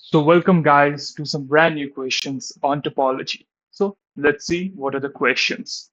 So welcome guys to some brand new questions on topology. So let's see what are the questions.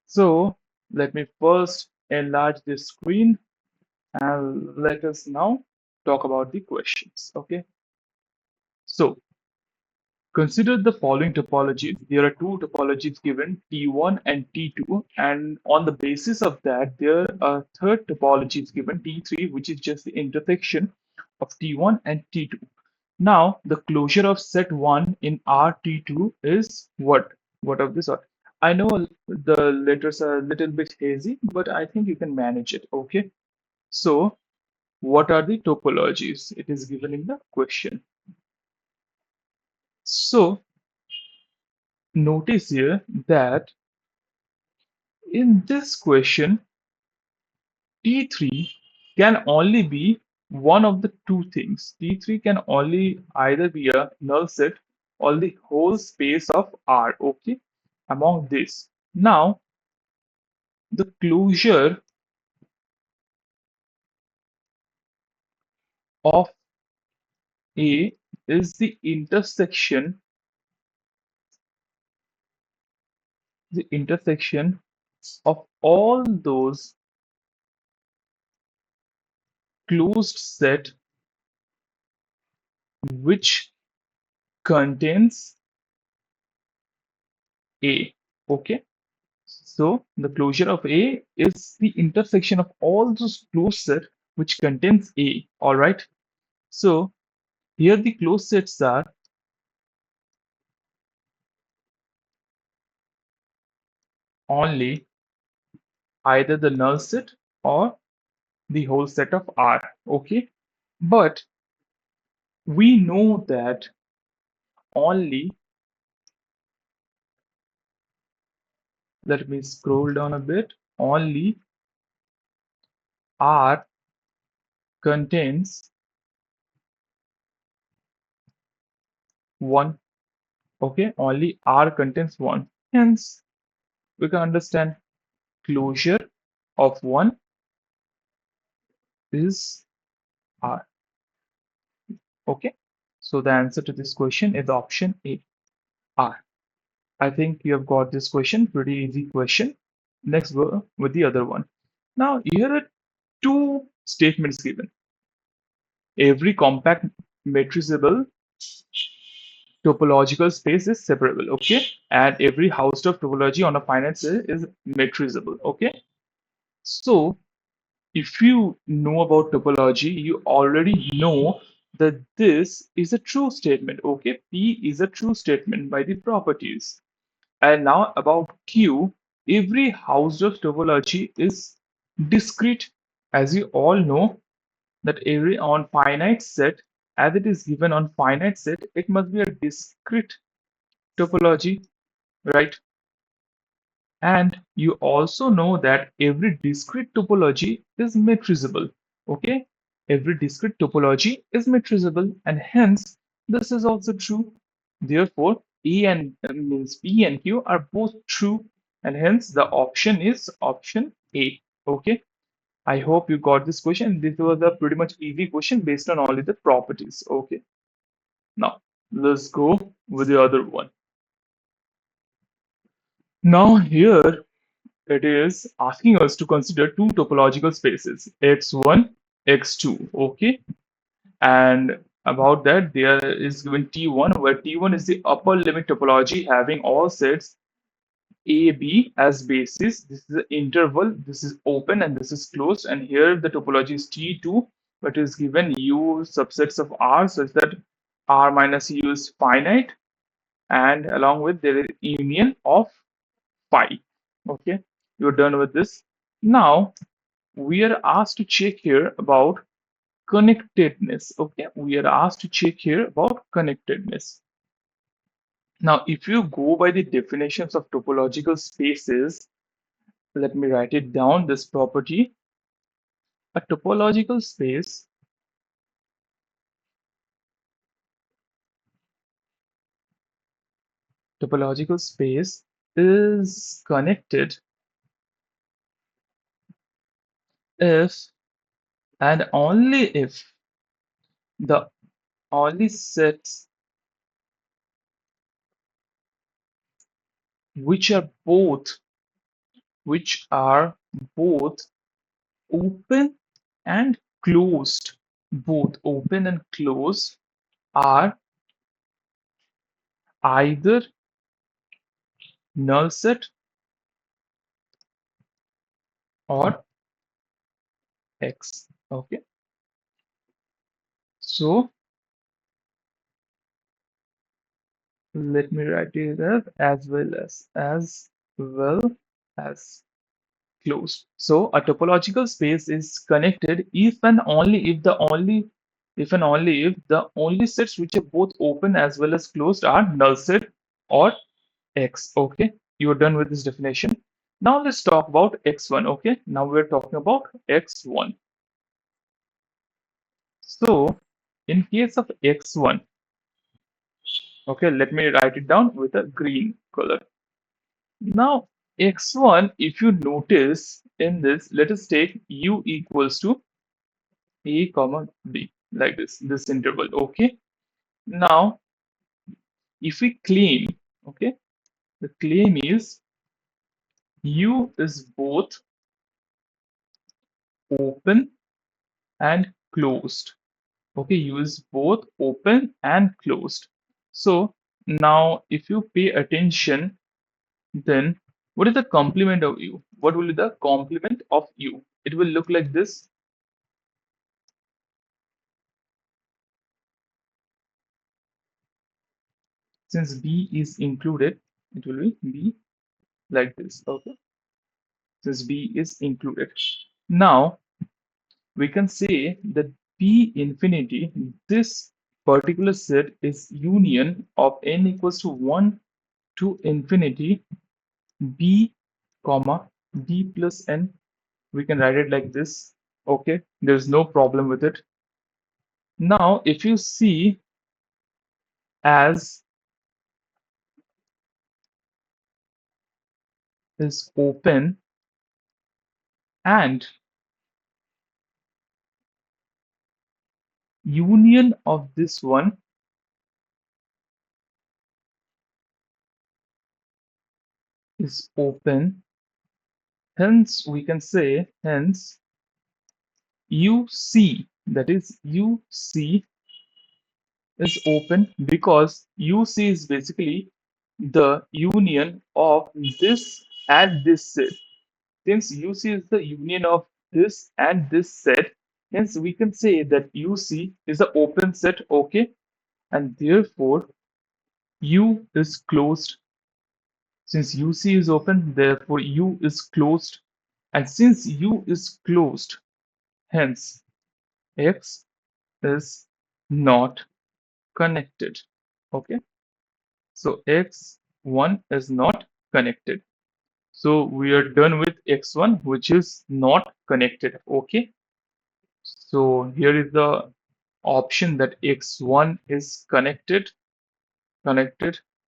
So let me first enlarge this screen and let us now talk about the questions. Okay. So consider the following topologies. There are two topologies given, T1 and T2, and on the basis of that, there are third topologies given, T3, which is just the intersection of T1 and T2. Now, the closure of set 1 in RT2 is what? What of this? I know the letters are a little bit hazy, but I think you can manage it. Okay. So, what are the topologies? It is given in the question. So, notice here that in this question, T3 can only be one of the two things. T3 can only either be a null set or the whole space of R, okay, among this. Now, the closure of A is the intersection of all those closed set which contains A, okay. So the closure of A is the intersection of all those closed set which contains A. All right. So here the closed sets are only either the null set or the whole set of R. Okay. But we know that only, let me scroll down a bit, only R contains one. Okay. Only R contains one. Hence, we can understand closure of one is R. Okay. So the answer to this question is option A, R. I think you have got this question, pretty easy question. Next, go with the other one. Now, here are two statements given. Every compact metrizable topological space is separable, okay? And every house of topology on a finite set is metrizable, okay? So, if you know about topology, you already know that this is a true statement, okay? P is a true statement by the properties. And now about Q, every house of topology is discrete. As you all know that every on finite set, as it is given on finite set, it must be a discrete topology, right? And you also know that every discrete topology is metrizable. Okay? Every discrete topology is metrizable, and hence this is also true. Therefore, E and means P and Q are both true, and hence the option is option A. Okay? I hope you got this question. This was a pretty much easy question based on only the properties. Okay. Now let's go with the other one. Now here it is asking us to consider two topological spaces, x1, x2, okay? And about that, there is given T1, where T1 is the upper limit topology having all sets A, B as basis. This is the interval, this is open and this is closed. And here the topology is T2, but is given U subsets of R such that R minus U is finite. And along with there is union of phi. Okay, you're done with this. Now we are asked to check here about connectedness. Okay, we are asked to check here about connectedness. Now, if you go by the definitions of topological spaces, let me write it down. This property, a topological space is connected if and only if the only sets which are both which are both open and closed, both open and closed, are either null set or X. Okay, so let me write it as closed. So a topological space is connected if and only if the only sets which are both open as well as closed are null set or X. Okay, you are done with this definition. Now let's talk about X1. Okay, now we're talking about X1. So in case of X1, okay, let me write it down with a green color. Now X1, if you notice in this, let us take U equals to A comma B, like this interval. Okay, now if we claim, okay, the claim is U is both open and closed. Okay, U is both open and closed. So now if you pay attention, then what is the complement of U? What will be the complement of U? It will look like this. Since B is included, it will be B like this. Okay, since B is included. Now we can say that P infinity, this particular set is union of n equals to 1 to infinity B comma B plus n. We can write it like this. Okay, there's no problem with it. Now if you see as is open and union of this one is open, hence we can say hence UC, that is UC is open because UC is basically the union of this and this set. Since UC is the union of this and this set, hence we can say that UC is an open set, okay, and therefore U is closed. Since UC is open, therefore U is closed, and since U is closed, hence X is not connected. Okay, so X1 is not connected. So we are done with X1, which is not connected. Okay, so here is the option that X1 is connected.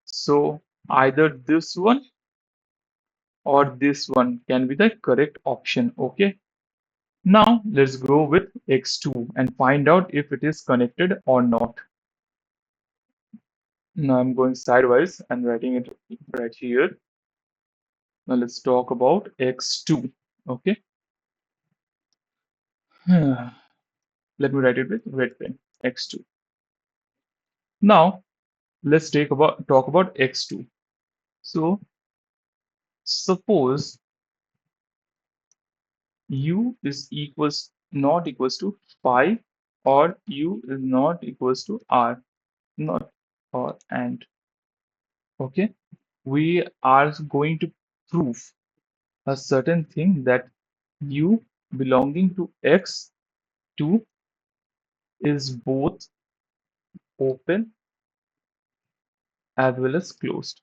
So either this one or this one can be the correct option. Okay, now let's go with X2 and find out if it is connected or not. Now I'm going sidewise and writing it right here. Now let's talk about X2. Okay. Let me write it with red pen. X2. Now let's talk about X2. So suppose U is equals not equals to 5 or U is not equals to R, not or and. Okay. We are going to prove a certain thing that U belonging to X2 is both open as well as closed.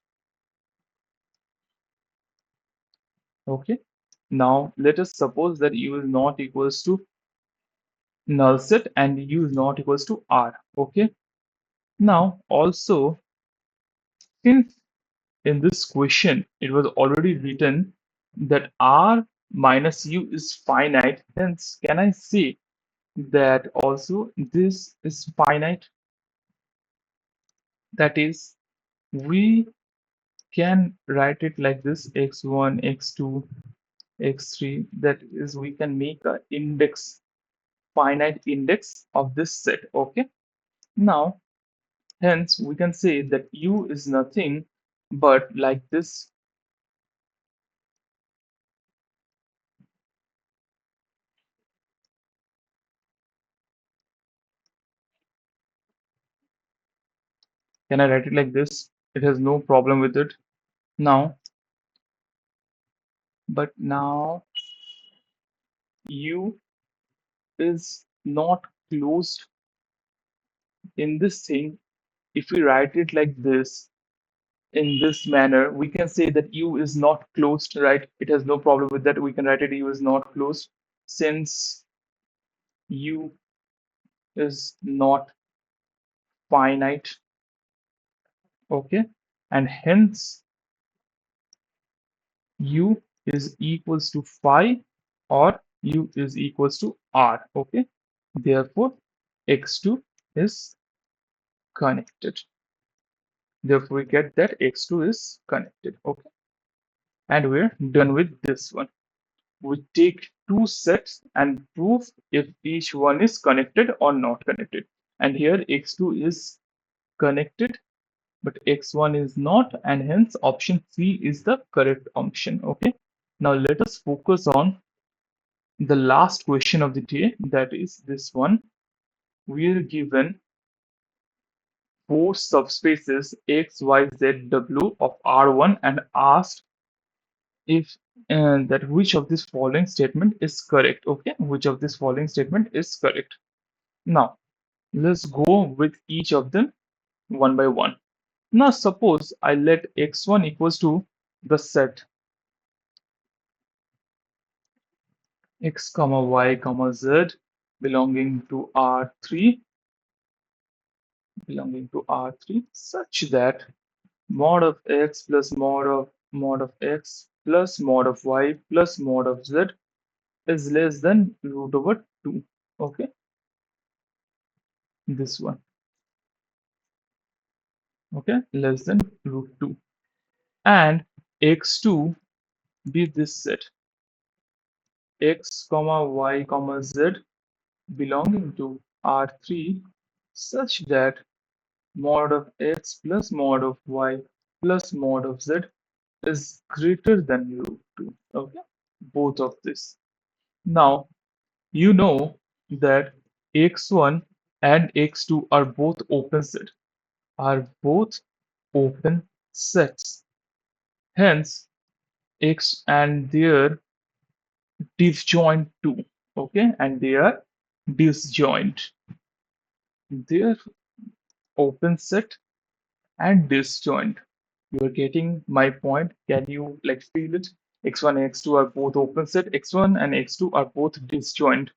Okay. Now let us suppose that U is not equals to null set and U is not equals to R. Okay. Now also, since in this question it was already written that R minus U is finite, hence can I say that also this is finite? That is, we can write it like this: x1, x2, x3. That is, we can make a index, finite index of this set. Okay. Now, hence, we can say that U is nothing but like this. Can I write it like this? It has no problem with it. Now, but now U is not closed in this thing. If we write it like this, in this manner, we can say that U is not closed, right? It has no problem with that. We can write it U is not closed since U is not finite, okay? And hence U is equals to phi or U is equals to R, okay? Therefore, x2 is connected. Therefore, we get that x2 is connected, okay? And we're done with this one. We take two sets and prove if each one is connected or not connected. And here x2 is connected, but x1 is not, and hence option C is the correct option. Okay. Now let us focus on the last question of the day, that is this one. We are given four subspaces x, y, z, w of R1 and asked if that which of this following statement is correct. Okay, which of this following statement is correct? Now let's go with each of them one by one. Now suppose I let x1 equals to the set x comma y comma z belonging to R3 such that mod of x plus mod of x plus mod of y plus mod of z is less than root over 2. Okay, this one. Okay, less than root 2. And x2 be this set x comma y comma z belonging to R3 such that mod of x plus mod of y plus mod of z is greater than root 2. Okay, both of this. Now, you know that x1 and x2 are both open sets. Hence, x and their disjoint too. Okay, and they are disjoint. Their open set and disjoint. You are getting my point. Can you like feel it? X1 and x2 are both open set. X1 and x2 are both disjoint.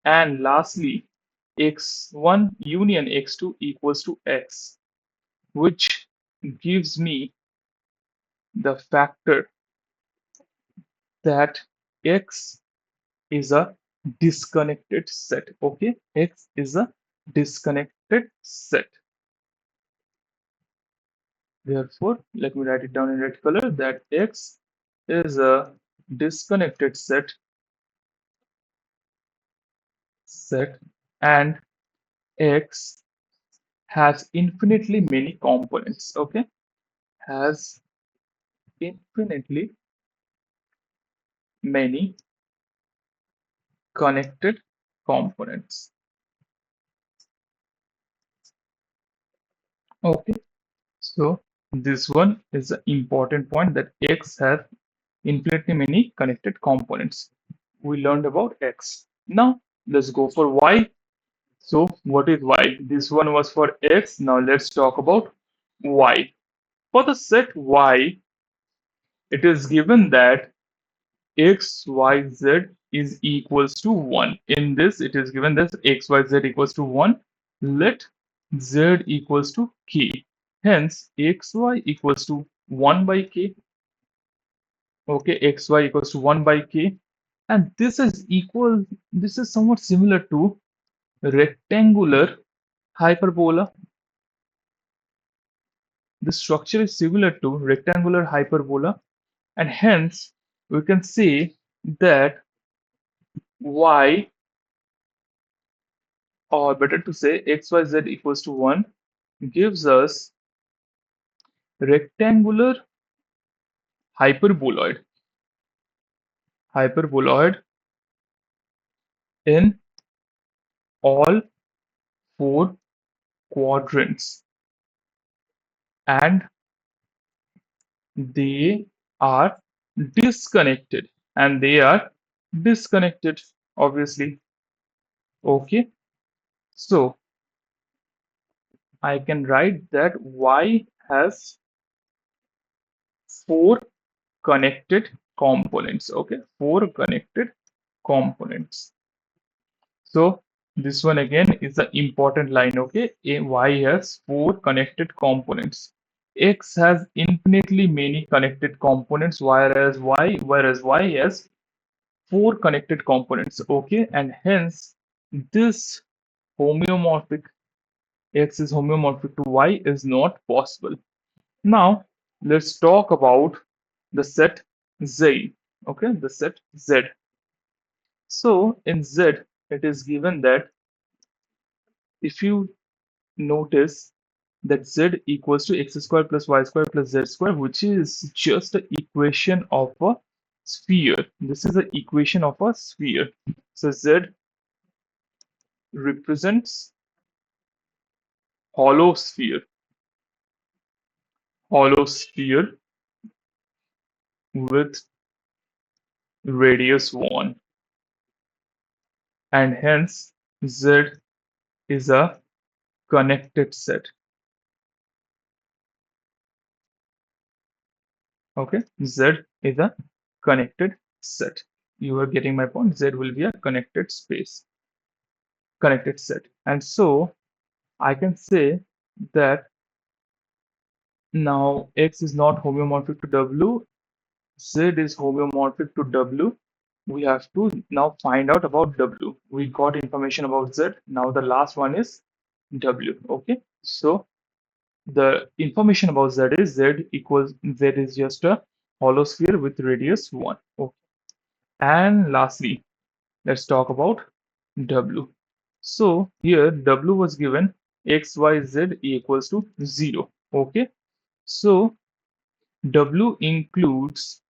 And lastly, x1 union x2 equals to x, which gives me the factor that x is a disconnected set. Okay, x is a disconnected set. Therefore, let me write it down in red color that x is a disconnected set and x has infinitely many components. Okay, has infinitely many connected components. Okay, so this one is an important point that x has infinitely many connected components. We learned about x. Now let's go for y. So what is y? This one was for x. Now let's talk about y. For the set y, it is given that x, y, z is equals to 1. In this, it is given that x, y, z equals to 1. Let z equals to k. Hence, x, y equals to 1 by k. Okay, x, y equals to 1 by k. And this is somewhat similar to rectangular hyperbola. the structure is similar to rectangular hyperbola, and hence we can say that y, or better to say xyz equals to 1, gives us rectangular hyperboloid in all four quadrants, and they are disconnected, obviously. Okay, so I can write that y has four connected components. Okay, four connected components. So this one again is an important line. Okay, y has four connected components. X has infinitely many connected components, whereas y has four connected components. Okay, and hence this homeomorphic x is homeomorphic to y is not possible. Now let's talk about the set Z. Okay, the set Z. So in Z, it is given that if you notice that z equals to x square plus y square plus z square, which is just an equation of a sphere. This is an equation of a sphere. So z represents hollow sphere, hollow sphere with radius 1, and hence z is a connected set. Okay, z is a connected set. You are getting my point. Z will be a connected space, connected set. And so I can say that now x is not homeomorphic to w, z is homeomorphic to w. We have to now find out about w. We got information about z. Now the last one is w. Okay, so the information about z is just a hollow sphere with radius 1. Okay. And lastly, let's talk about w. So here w was given x, y, z equals to 0. Okay. So W includes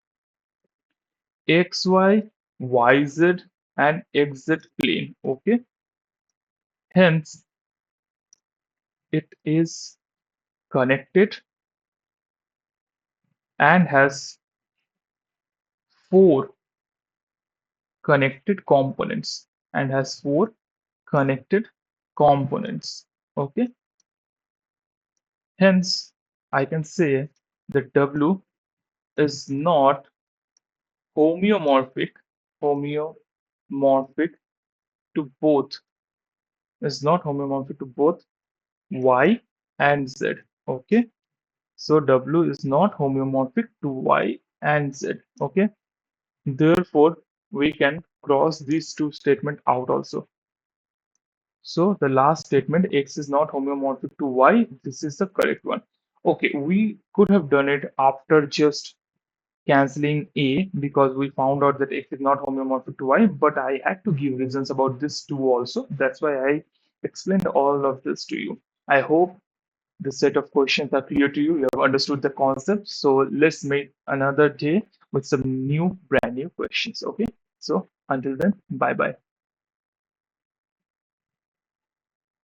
XY, YZ, and XZ plane. Okay. Hence, it is connected and has four connected components. Okay. Hence, I can say that W is not homeomorphic, homeomorphic to both, Y and Z. Okay. So W is not homeomorphic to Y and Z. Okay. Therefore, we can cross these two statements out also. So the last statement, X is not homeomorphic to Y, this is the correct one. Okay, we could have done it after just cancelling A because we found out that X is not homeomorphic to Y, but I had to give reasons about this too also. That's why I explained all of this to you. I hope the set of questions are clear to you. You have understood the concept. So let's meet another day with some brand new questions. Okay. So until then, bye bye.